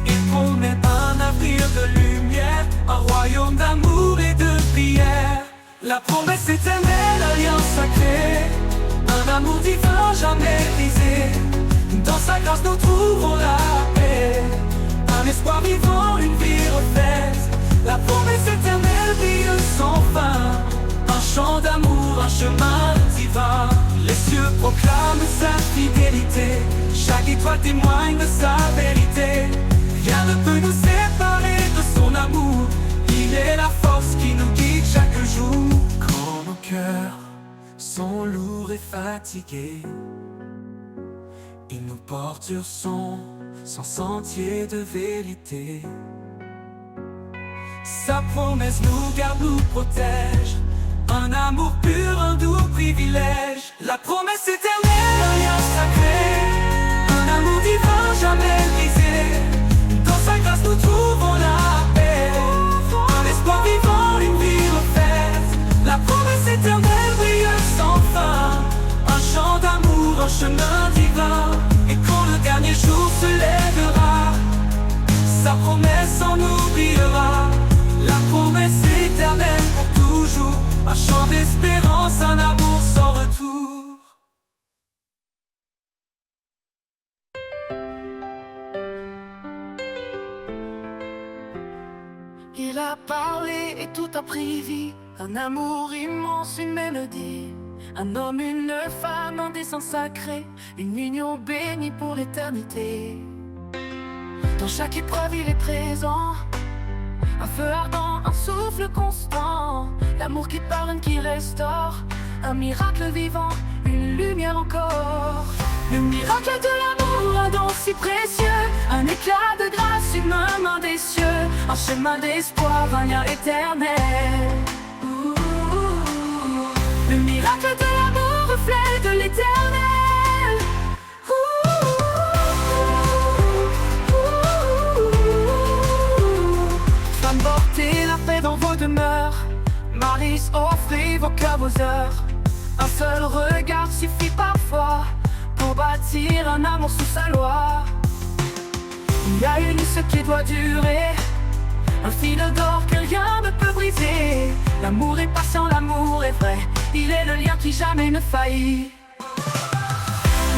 Il promet un avenir de lumière, un royaume d'amour et de prière. La promesse éternelle, alliance sacrée, un amour divin jamais brisé. Dans sa grâce nous trouvons la paix, un espoir vivant, une vie refaite. La promesse éternelle brille sans fin, un chant d'amour, un chemin divin. Les cieux proclament sa fidélité, chaque étoile témoigne de sa vérité. Rien ne peut nous séparer de son amour, il est la force qui nous guide chaque jour. Quand nos cœurs sont lourds et fatigués, il nous porte sur son sentier de vérité. Sa promesse nous garde, nous protège, un amour pur, un doux privilège. La promesse éternelle, alliance sacrée, un amour divin jamais brisé. Dans sa grâce nous trouvons la paix, un espoir vivant, une vie refaite. La promesse éternelle brille sans fin, un chant d'amour, un chemin divin. Et quand le dernier jour se lèvera, sa promesse en oubliera. La promesse éternelle pour toujours, un chant d'espérance, un amour sans retour. Il a parlé et tout a pris vie, un amour immense, une mélodie. Un homme, une femme, un dessein sacré, une union bénie pour l'éternité. Dans chaque épreuve il est présent, un feu ardent, un souffle constant, l'amour qui pardonne, qui restaure, un miracle vivant, une lumière encore. Le miracle de l'amour, un don si précieux, un éclat de grâce, une main des cieux, un chemin d'espoir, un lien éternel. Le miracle de l'amour, reflet de l'éternel. Femme, portez la paix dans vos demeures, malice, offrez vos cœurs, vos heures. Un seul regard suffit parfois pour bâtir un amour sous sa loi. Il y a une ce qui doit durer, un fil d'or que rien ne peut briser. L'amour est patient, l'amour est vrai, il est le lien qui jamais ne faillit.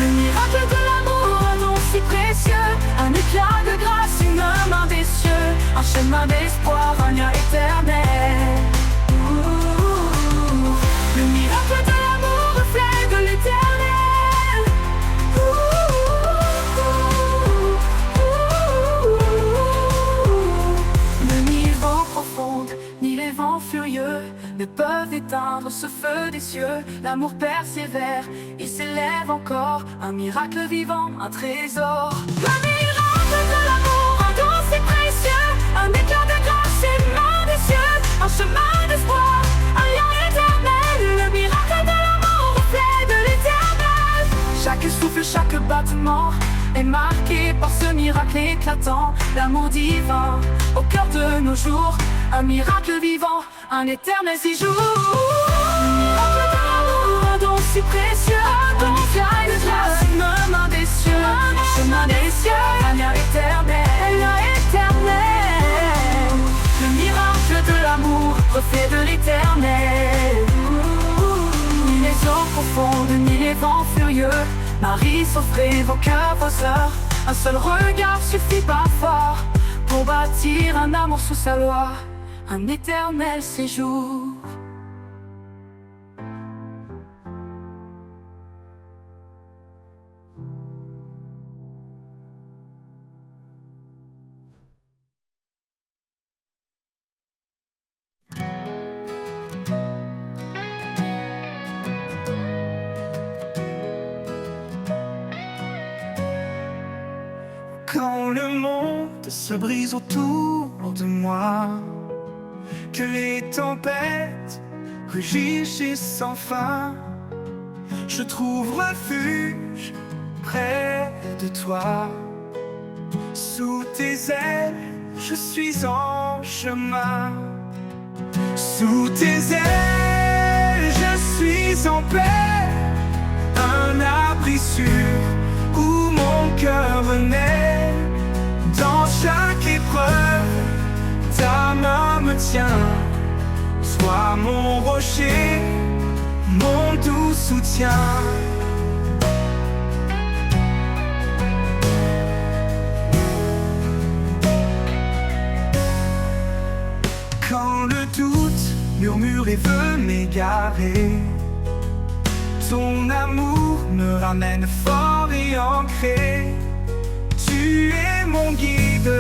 Le miracle de l'amour, un don si précieux, un éclat de grâce, une main des cieux, un chemin d'espoir, un lien éternel. Le miracle de l'amour, reflet de l'éternel. Ni vent profond, ni les vents furieux ne peuvent éteindre ce feu des cieux. L'amour persévère, il s'élève encore, un miracle vivant, un trésor. Le miracle de l'amour, un don si précieux, un éclat de grâce, une main des cieux, un chemin d'espoir, un lien éternel. Le miracle de l'amour, reflet de l'éternel. Chaque souffle, chaque battement est marqué par ce miracle éclatant. L'amour divin au cœur de nos jours, un miracle vivant, un éternel séjour. Le miracle de l'amour, un don si précieux, un don de grâce, une main des cieux, un chemin des cieux, un lien éternel, un lien éternel. Le miracle de l'amour, reflet de l'éternel. vent furieux. Marie s'offrait vos cœurs, vos heures. Un seul regard suffit parfois pour bâtir un amour sous sa loi, un éternel séjour. Quand le monde se brise autour de moi, que les tempêtes rugissent sans fin, je trouve refuge près de toi. Sous tes ailes, je suis en chemin. Sous tes ailes, je suis en paix, un abri sûr où mon cœur naît. Dans chaque épreuve, ta main me tient. Sois mon rocher, mon doux soutien. Quand le doute murmure et veut m'égarer, ton amour me ramène fort et ancré. Tu es mon guide,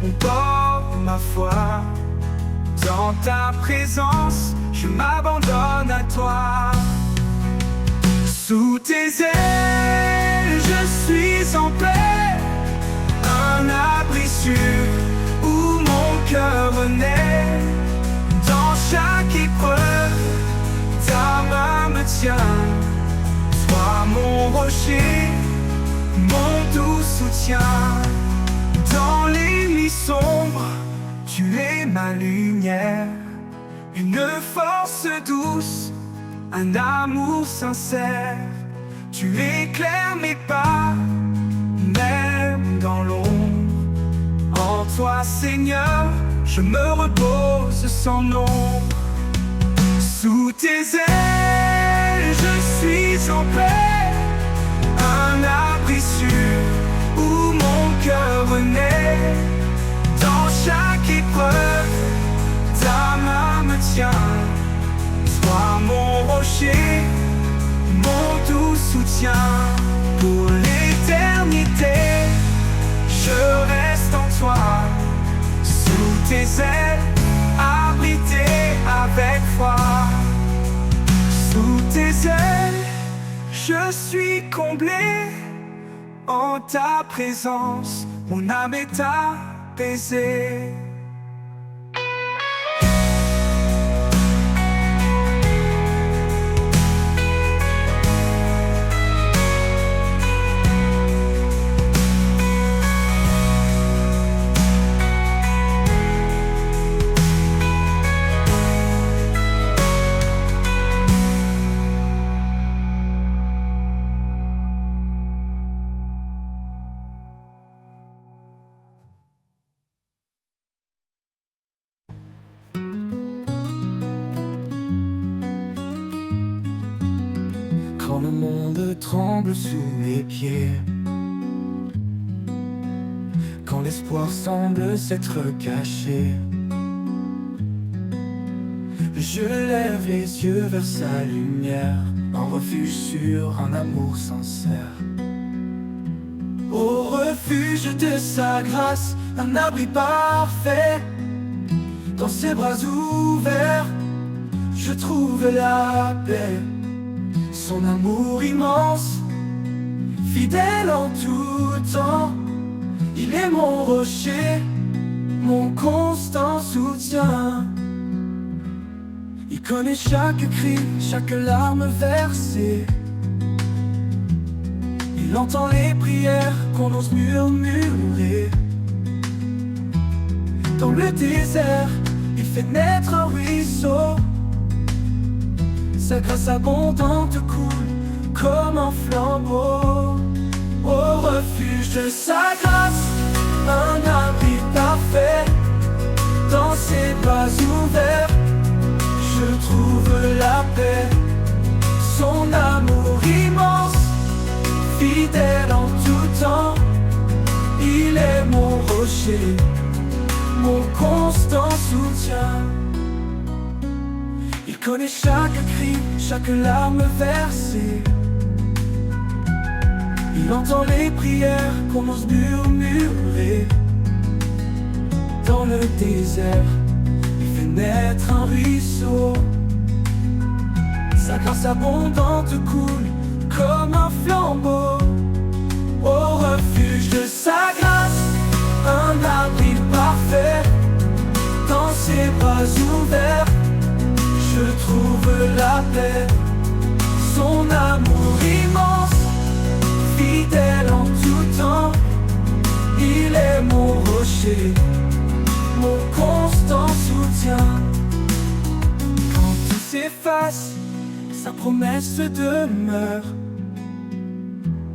mon port, ma foi. Dans ta présence, je m'abandonne à toi. Sous tes ailes, je suis en paix, un abri sûr où mon cœur naît. Dans chaque épreuve, ta main me tient. Sois mon rocher, mon doux soutien. Dans les nuits sombres, tu es ma lumière. Une force douce, un amour sincère. Tu éclaires mes pas, même dans l'ombre. En toi, Seigneur, je me repose sans nombre. Sous tes ailes, je suis en paix, un abri sûr où mon cœur naît. Dans chaque épreuve, ta main me tient. Sois mon rocher, mon doux soutien. Pour l'éternité, je reste en toi. Sous tes ailes, abrité avec foi. Sous tes ailes, je suis comblé. En ta présence, mon âme est apaisée. Quand le monde tremble sous mes pieds, quand l'espoir semble s'être caché, je lève les yeux vers sa lumière, un refuge sûr, un amour sincère. Au refuge de sa grâce, un abri parfait. Dans ses bras ouverts, je trouve la paix. Son amour immense, fidèle en tout temps. Il est mon rocher, mon constant soutien. Il connaît chaque cri, chaque larme versée. Il entend les prières qu'on ose murmurer. Dans le désert, il fait naître un ruisseau. Sa grâce abondante coule comme un flambeau. Au refuge de sa grâce, un abri parfait. Dans ses bras ouverts, je trouve la paix. Son amour immense fidèle en tout temps. Il est mon rocher, mon constant soutien. Il connaît chaque cri, chaque larme versée. Il entend les prières qu'on ose murmurer. Dans le désert, il fait naître un ruisseau. Sa grâce abondante coule comme un flambeau. Au refuge de sa grâce, un abri parfait. Dans ses bras ouverts, je trouve la paix. Son amour immense, fidèle en tout temps. Il est mon rocher, mon constant soutien. Quand tout s'efface, sa promesse demeure.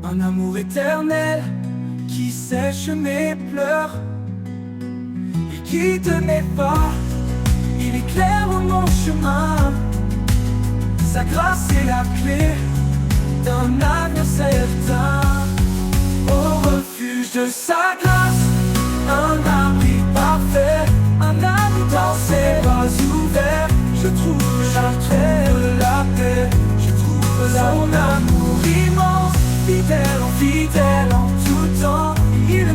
Un amour éternel qui sèche mes pleurs. Il guide mes pas, il éclaire mon chemin. Sa grâce est la clé d'un avenir certain. Au refuge de sa grâce, un abri parfait. Un amour dans ses bras ouverts. Je trouve la paix. Je trouve son amour immense. Fidèle en tout temps. Il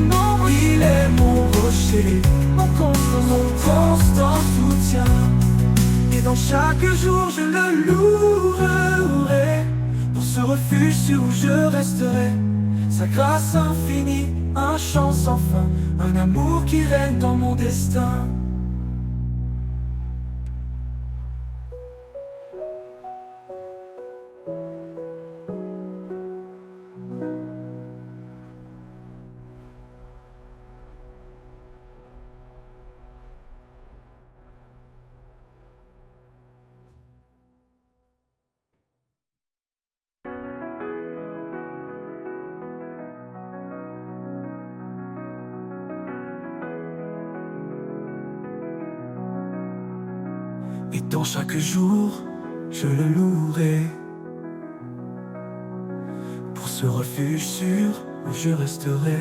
est mon rocher, mon constant soutien. Et dans chaque jour je le louerai. Pour ce refuge sûr où je resterai. Sa grâce infinie, un chant sans fin. Un amour qui règne dans mon destin. Et dans chaque jour, je le louerai. Pour ce refuge sûr où je resterai.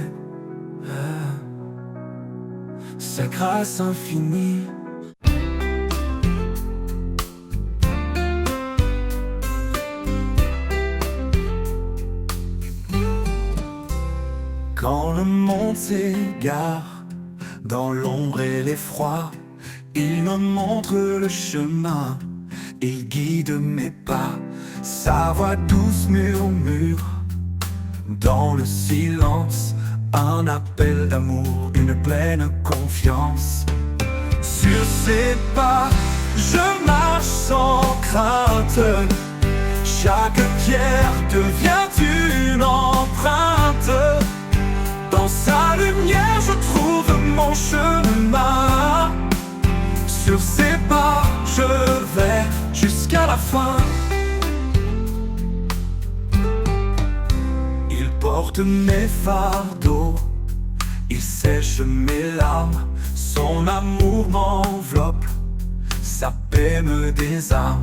Sa grâce infinie. Quand le monde s'égare dans l'ombre et l'effroi, il me montre le chemin, il guide mes pas. Sa voix douce murmure dans le silence, un appel d'amour, une pleine confiance. Sur ses pas, je marche sans crainte. Chaque pierre devient une empreinte. Dans sa lumière, je trouve mon chemin. Sur ses pas, je vais jusqu'à la fin. Il porte mes fardeaux, il sèche mes larmes. Son amour m'enveloppe, sa paix me désarme.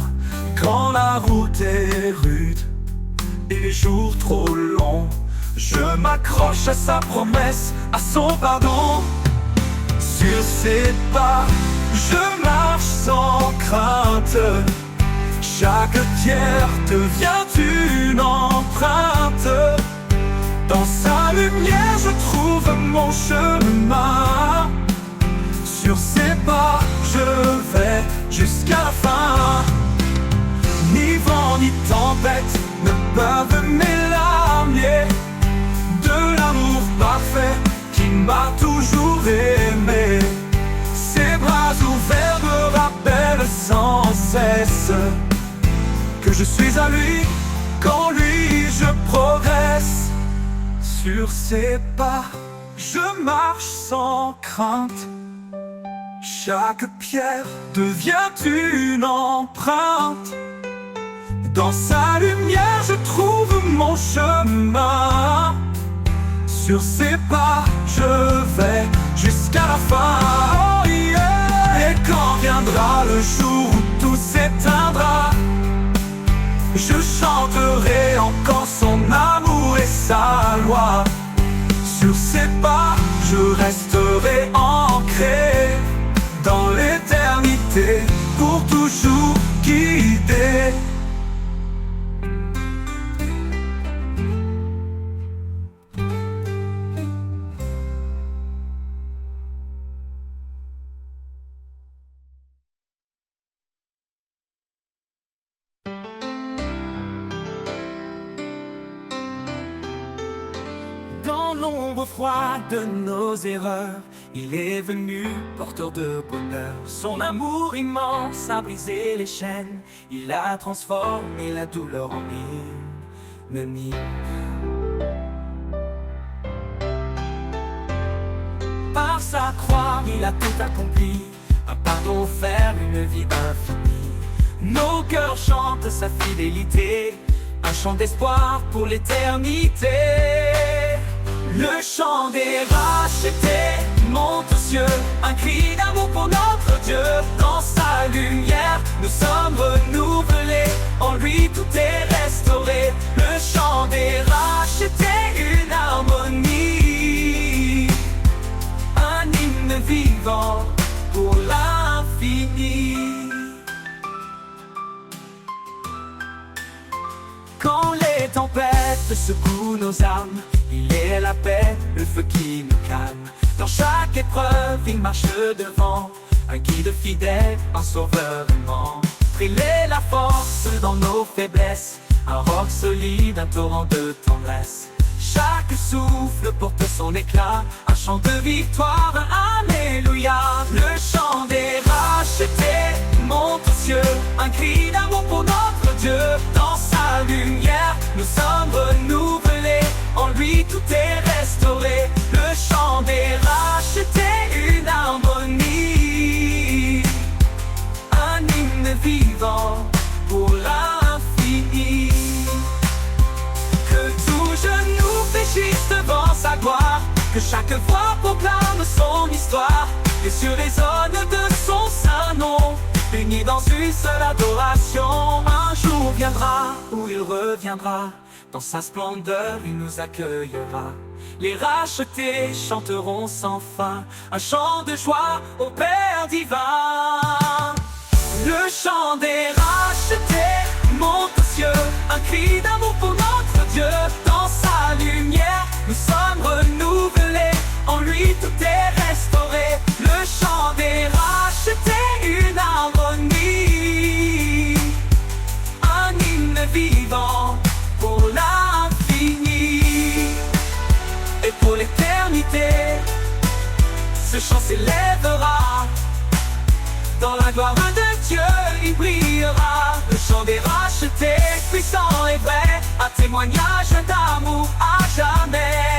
Quand la route est rude et les jours trop longs, je m'accroche à sa promesse, à son pardon. Sur ses pas, je marche sans crainte. Chaque pierre devient une empreinte. Dans sa lumière, je trouve mon chemin. Sur ses pas, je vais jusqu'à la fin. Ni vent ni tempête ne peuvent m'éloigner de l'amour parfait qui m'a toujours aimé. Ses bras ouverts me rappellent sans cesse que je suis à lui, qu'en lui je progresse. Sur ses pas, je marche sans crainte. Chaque pierre devient une empreinte. Dans sa lumière, je trouve mon chemin. Sur ses pas, je vais jusqu'à la fin. Oh yeah. Et quand viendra le jour où tout s'éteindra, je chanterai encore son amour et sa loi. Sur ses pas, je resterai ancré dans l'éternité, pour toujours guidé. Dans l'ombre froide de nos erreurs, il est venu porteur de bonheur. Son amour immense a brisé les chaînes, il a transformé la douleur en hymne. Par sa croix, il a tout accompli, un pardon offert, une vie infinie. Nos cœurs chantent sa fidélité, un chant d'espoir pour l'éternité. Le chant des rachetés monte aux cieux, un cri d'amour pour notre Dieu. Dans sa lumière, nous sommes renouvelés, en lui tout est restauré. Le chant des rachetés, une harmonie, un hymne vivant pour l'infini. Quand les tempêtes secouent nos âmes, il est la paix, le feu qui nous calme. Dans chaque épreuve, il marche devant, un guide fidèle, un sauveur aimant. Il est la force dans nos faiblesses, un roc solide, un torrent de tendresse. Chaque souffle porte son éclat, un chant de victoire, un alléluia. Le chant des rachetés monte aux cieux, un cri d'amour pour notre Dieu. Dans sa lumière, nous sommes renouvelés, en lui tout est restauré. Le chant des rachetés, une harmonie, un hymne vivant pour l'infini. Que tout genou fléchisse devant sa gloire, que chaque voix proclame son histoire. Les cieux résonnent de son saint nom, unis dans une seule adoration. Un jour viendra où il reviendra, dans sa splendeur il nous accueillera. Les rachetés chanteront sans fin, un chant de joie au Père divin. Le chant des rachetés monte aux cieux, un cri d'amour pour notre Dieu. Dans sa lumière, nous sommes renouvelés, en lui tout est restauré. Le chant des rachetés, une harmonie, un hymne vivant pour l'infini. Et pour l'éternité, ce chant s'élèvera, dans la gloire de Dieu il brillera. Le chant des rachetés, puissant et vrai, un témoignage d'amour à jamais.